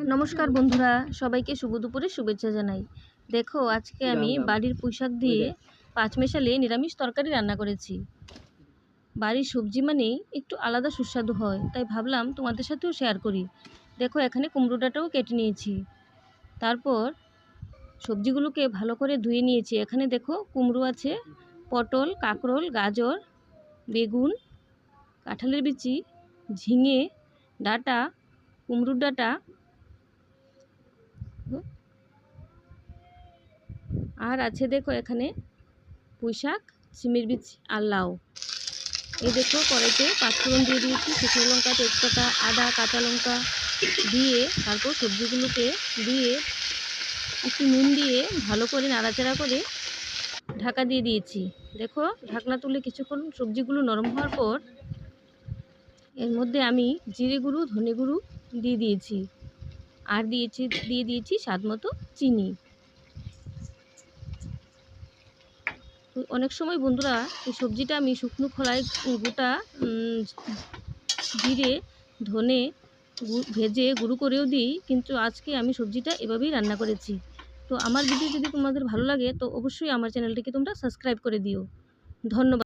নমস্কার বন্ধুরা, সবাইকে শুভ দুপুরে শুভেচ্ছা জানাই। দেখো, আজকে আমি বাড়ির পুঁইশাক দিয়ে পাঁচমেশালি নিরামিষ তরকারি রান্না করেছি। বাড়ির সবজি মানেই একটু আলাদা সুস্বাদু হয়, তাই ভাবলাম তোমাদের সাথেও শেয়ার করি। দেখো, এখানে কুমড়ো ডাঁটাও কেটে নিয়েছি। তারপর সবজিগুলোকে ভালো করে ধুয়ে নিয়েছি। এখানে দেখো, কুমড়ো আছে, পটল, কাঁকরোল, গাজর, বেগুন, কাঁঠালের বিচি, ঝিঙে, ডাঁটা, কুমড়োর ডাঁটা, আর আছে দেখো এখানে পুঁইশাক, সিমের বীজ আর লাউ। এই দেখো, কড়াইতে পাঁচফোড়ন দিয়ে দিয়েছি, শুকনো লঙ্কা, তেজপাতা, আদা, কাঁচা লঙ্কা দিয়ে তারপর সবজিগুলোকে দিয়ে একটু নুন দিয়ে ভালো করে নাড়াচাড়া করে ঢাকা দিয়ে দিয়েছি। দেখো, ঢাকনা তুলে কিছুক্ষণ সবজিগুলো নরম হওয়ার পর এর মধ্যে আমি জিরে গুঁড়ো, ধনে গুঁড়ো দিয়ে দিয়েছি, আর দিয়ে দিয়েছি স্বাদ মতো চিনি। অনেক সময় বন্ধুরা, এই সবজিটা আমি শুকনো খোলায় গোটা জিরে, ধনে ভেজে গুঁড়ো করেও দিই, কিন্তু আজকে আমি সবজিটা এভাবেই রান্না করেছি। তো আমার ভিডিও যদি তোমাদের ভালো লাগে তো অবশ্যই আমার চ্যানেলটিকে তোমরা সাবস্ক্রাইব করে দিও। ধন্যবাদ।